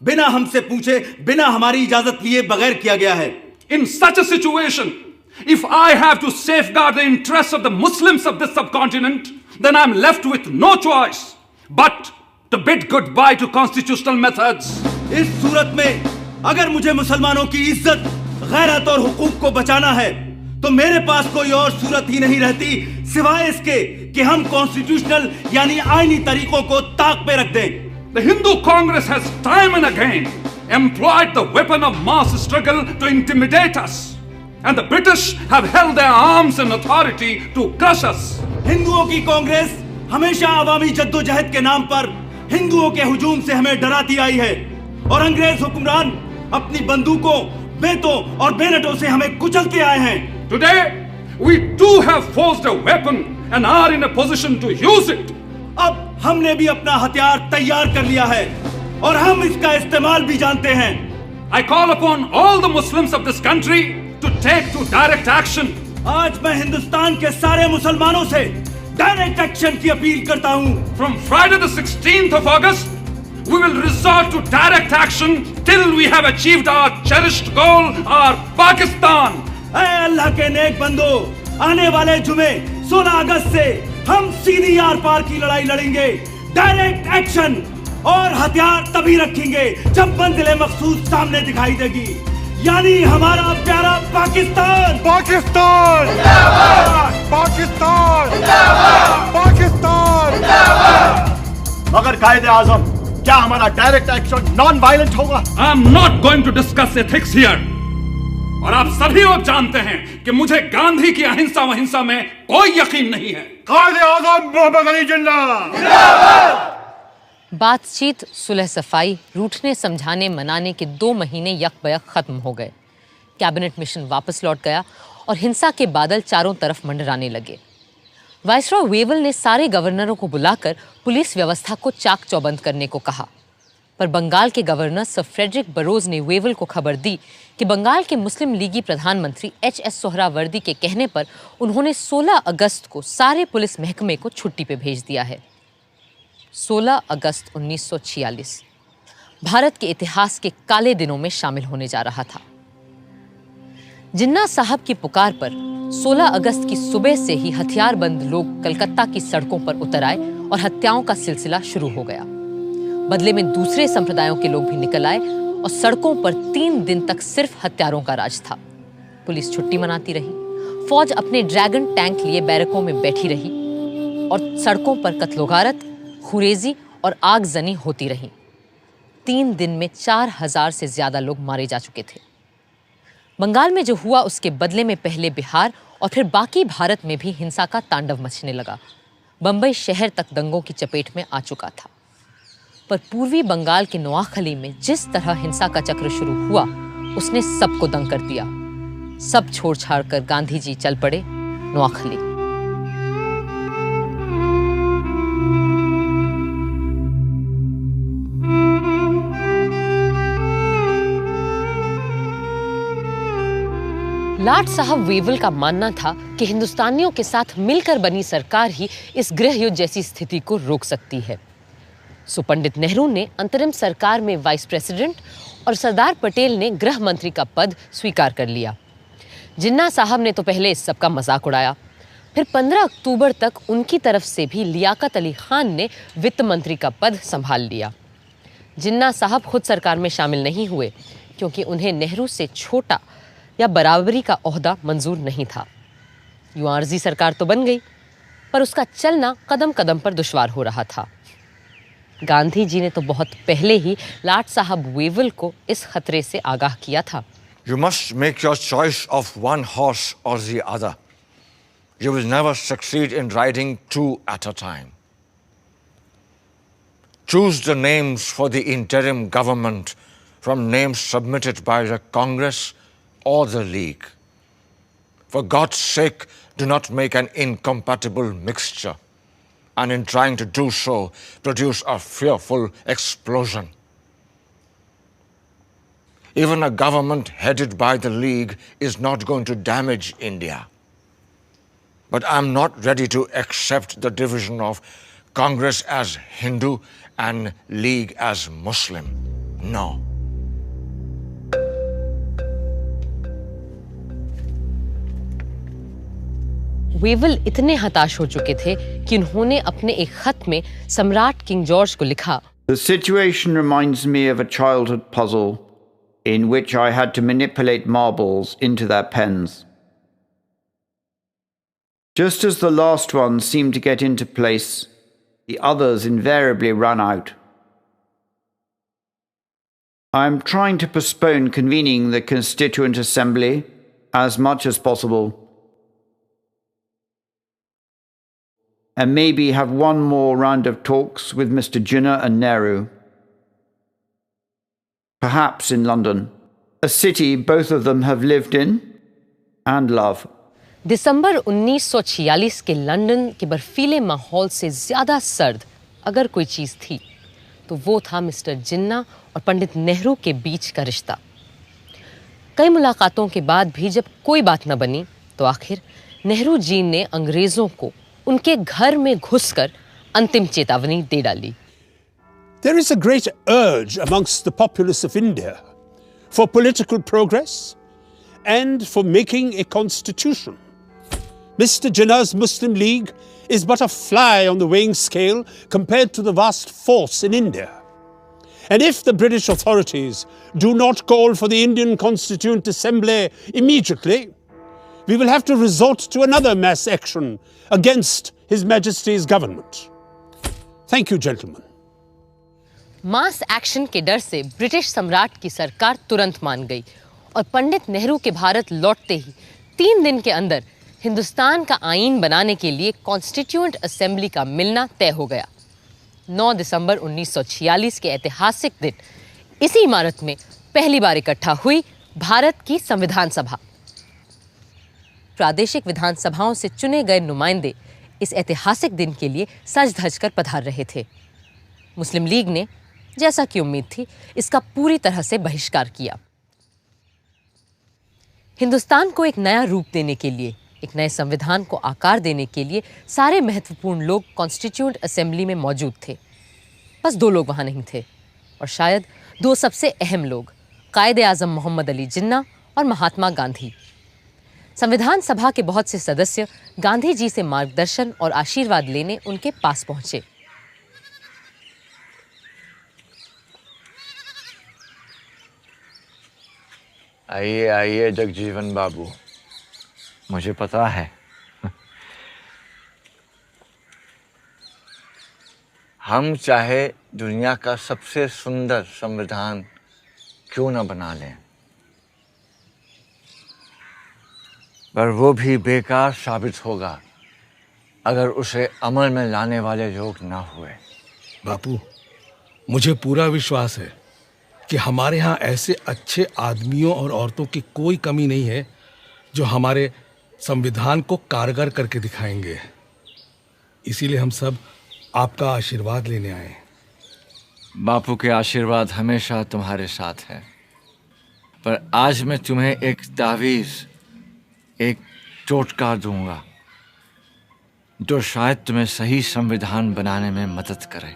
बिना हमसे पूछे, बिना हमारी इजाजत लिए बगैर किया गया है। In such a situation, if I have to safeguard the interests of the Muslims of this subcontinent, then I'm left with no choice but to bid goodbye to constitutional methods. इस सूरत में अगर मुझे मुसलमानों की इज्जत, गैरत और हुकूक को बचाना है तो मेरे पास कोई और सूरत ही नहीं रहती सिवाय इसके कि हम कॉन्स्टिट्यूशनल यानी आईनी तरीकों को ताक पे रख दें। The Hindu Congress has time and again employed the weapon of mass struggle to intimidate us, and the British have held their arms and authority to crush us. हिंदुओं की कांग्रेस हमेशा अवामी जद्दोजहद के नाम पर हिंदुओं के हुजूम से हमें डराती आई है और अंग्रेज हुक्मरान अपनी बंदूकों, बेतों और बेनटों से हमें कुचलते आए हैं। Today, we too have forged a weapon and are in a position to use it. अब हमने भी अपना हथियार तैयार कर लिया है और हम इसका इस्तेमाल भी जानते हैं। I call upon all the Muslims of this country to take to direct action. आज मैं हिंदुस्तान के सारे मुसलमानों से डायरेक्ट एक्शन की अपील करता हूँ। From Friday the 16th of August, we will resort to direct action till we have achieved our cherished goal, our Pakistan. ऐ अल्लाह के नेक बंदो, आने वाले जुमे 16 अगस्त से हम सीधी आर पार की लड़ाई लड़ेंगे। डायरेक्ट एक्शन और हथियार तभी रखेंगे जब मंजिल मखसूस सामने दिखाई देगी, यानी हमारा प्यारा पाकिस्तान। पाकिस्तान पाकिस्तान पाकिस्तान। मगर कायदे आजम, क्या हमारा डायरेक्ट एक्शन नॉन वायलेंट होगा? I am not going to discuss ethics here. और आप सभी लोग जानते हैं कि मुझे गांधी की अहिंसा वहिंसा में कोई यकीन नहीं है। कायदे आजम मोहम्मद अली जिन्ना। बातचीत, सुलह सफाई, रूठने समझाने मनाने के 2 महीने यकबयक खत्म हो गए। कैबिनेट मिशन वापस लौट गया और हिंसा के बादल चारों तरफ मंडराने लगे। वाइसरॉय वेवल ने सारे गवर्नरों को बुलाकर पुलिस व्यवस्था को चाक चौबंद करने को कहा, पर बंगाल के गवर्नर सर फ्रेडरिक बरोज ने वेवल को खबर दी कि बंगाल के मुस्लिम लीगी प्रधानमंत्री एच.एस. सोहरावर्दी के कहने पर उन्होंने 16 अगस्त को सारे पुलिस महकमे को छुट्टी पे भेज दिया है। 16 अगस्त 1946 भारत के इतिहास के काले दिनों में शामिल होने जा रहा था। जिन्ना साहब की पुकार पर 16 अगस्त की सुबह से ही हथियारबंद लोग कलकत्ता की सड़कों पर उतर आए और हत्याओं का सिलसिला शुरू हो गया। बदले में दूसरे संप्रदायों के लोग भी निकल आए और सड़कों पर 3 दिन तक सिर्फ हत्यारों का राज था। पुलिस छुट्टी मनाती रही, फौज अपने ड्रैगन टैंक लिए बैरकों में बैठी रही और सड़कों पर कत्लोगारत, खुरेजी और आगजनी होती रही। 3 दिन में 4000 से ज्यादा लोग मारे जा चुके थे। बंगाल में जो हुआ उसके बदले में पहले बिहार और फिर बाकी भारत में भी हिंसा का तांडव मचने लगा। बंबई शहर तक दंगों की चपेट में आ चुका था, पर पूर्वी बंगाल के नोआखली में जिस तरह हिंसा का चक्र शुरू हुआ उसने सबको दंग कर दिया। सब छोड़ छाड़ कर गांधी जी चल पड़े नोआखली। लॉर्ड साहब वेवल का मानना था कि हिंदुस्तानियों के साथ मिलकर बनी सरकार ही इस गृह युद्ध जैसी स्थिति को रोक सकती है। सो पंडित नेहरू ने अंतरिम सरकार में वाइस प्रेसिडेंट और सरदार पटेल ने गृह मंत्री का पद स्वीकार कर लिया। जिन्ना साहब ने तो पहले इस सब का मजाक उड़ाया, फिर 15 अक्टूबर तक उनकी तरफ से भी लियाकत अली खान ने वित्त मंत्री का पद संभाल लिया। जिन्ना साहब खुद सरकार में शामिल नहीं हुए क्योंकि उन्हें नेहरू से छोटा या बराबरी का ओहदा मंजूर नहीं था। यूं आर्जी सरकार तो बन गई, पर उसका चलना कदम कदम पर दुश्वार हो रहा था। गांधी जी ने तो बहुत पहले ही लॉर्ड साहब वेवल को इस खतरे से आगाह किया था। You must make your choice of one horse or the other. You will never succeed in riding 2 at a time. Choose the names for the interim government from names submitted by the Congress or the League. For God's sake, do not make an incompatible mixture, and in trying to do so, produce a fearful explosion. Even a government headed by the League is not going to damage India. But I'm not ready to accept the division of Congress as Hindu and League as Muslim. No. Wavell इतने हताश हो चुके थे कि उन्होंने अपने एक खत में सम्राट किंग जॉर्ज को लिखा, The situation reminds me of a childhood puzzle in which I had to manipulate marbles into their pens. Just as the last one seemed to get into place, the others invariably run out. I am trying to postpone convening the Constituent Assembly as much as possible, and maybe have one more round of talks with Mr. Jinnah and Nehru. Perhaps in London, a city both of them have lived in and love. दिसंबर 1946 के London के बर्फीले माहौल से ज़्यादा सर्द अगर कोई चीज़ थी तो वो था मिस्टर जिन्ना और पंडित नेहरू के बीच का रिश्ता। कई मुलाकातों के बाद भी जब कोई बात न बनी तो आखिर नेहरू जी ने अंग्रेज़ों को उनके घर में घुसकर अंतिम चेतावनी दे डाली। There is a great urge amongst the populace of India for political progress and for making a constitution. Mr. Jinnah's Muslim League is but a fly on the weighing scale compared to the vast force in India. And if the British authorities do not call for the Indian Constituent Assembly immediately, we will have to resort to another mass action against His Majesty's government. Thank you, gentlemen. Mass action के डर से British सम्राट की सरकार तुरंत मान गई और पंडित नेहरू के भारत लौटते ही 3 दिन के अंदर हिंदुस्तान का आईन बनाने के लिए कॉन्स्टिट्यूएंट असेंबली का मिलना तय हो गया। 9 दिसंबर 1946 के ऐतिहासिक दिन इसी इमारत में पहली बार इकट्ठा हुई भारत की संविधान सभा। प्रादेशिक विधानसभाओं से चुने गए नुमाइंदे इस ऐतिहासिक दिन के लिए सज धज कर पधार रहे थे। मुस्लिम लीग ने, जैसा कि उम्मीद थी, इसका पूरी तरह से बहिष्कार किया। हिंदुस्तान को एक नया रूप देने के लिए, एक नए संविधान को आकार देने के लिए सारे महत्वपूर्ण लोग कॉन्स्टिट्यूएंट असेंबली में मौजूद थे। बस 2 लोग वहां नहीं थे, और शायद 2 सबसे अहम लोग, कायदे आज़म मोहम्मद अली जिन्ना और महात्मा गांधी। संविधान सभा के बहुत से सदस्य गांधी जी से मार्गदर्शन और आशीर्वाद लेने उनके पास पहुंचे। आइए आइए जगजीवन बाबू, मुझे पता है हम चाहे दुनिया का सबसे सुंदर संविधान क्यों न बना लें, पर वो भी बेकार साबित होगा अगर उसे अमल में लाने वाले लोग ना हुए। बापू, मुझे पूरा विश्वास है कि हमारे यहाँ ऐसे अच्छे आदमियों और औरतों की कोई कमी नहीं है जो हमारे संविधान को कारगर करके दिखाएंगे। इसीलिए हम सब आपका आशीर्वाद लेने आए। बापू के आशीर्वाद हमेशा तुम्हारे साथ है, पर आज मैं तुम्हें एक तावीज़, एक टोटका दूंगा जो शायद तुम्हें सही संविधान बनाने में मदद करे।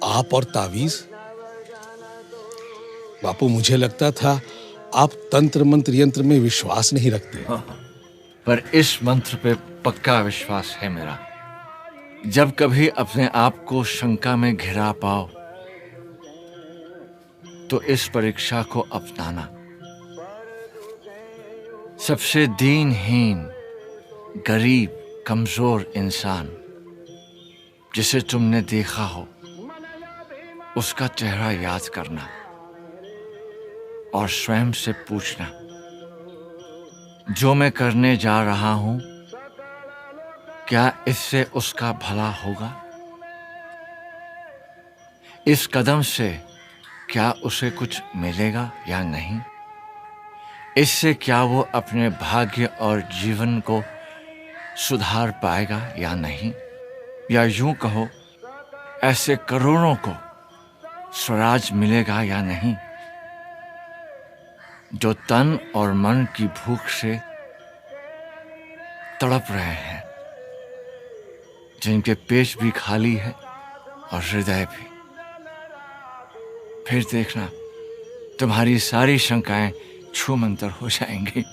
आप और तावीज़? बापू, मुझे लगता था आप तंत्र मंत्र यंत्र में विश्वास नहीं रखते। पर इस मंत्र पे पक्का विश्वास है मेरा। जब कभी अपने आप को शंका में घिरा पाओ तो इस परीक्षा को अपनाना। सबसे दीनहीन, गरीब, कमजोर इंसान जिसे तुमने देखा हो उसका चेहरा याद करना और स्वयं से पूछना, जो मैं करने जा रहा हूं क्या इससे उसका भला होगा? इस कदम से क्या उसे कुछ मिलेगा या नहीं? इससे क्या वो अपने भाग्य और जीवन को सुधार पाएगा या नहीं? या यूं कहो, ऐसे करोड़ों को स्वराज मिलेगा या नहीं जो तन और मन की भूख से तड़प रहे हैं, जिनके पेट भी खाली है और हृदय भी। फिर देखना तुम्हारी सारी शंकाएं छूमंतर हो जाएंगी।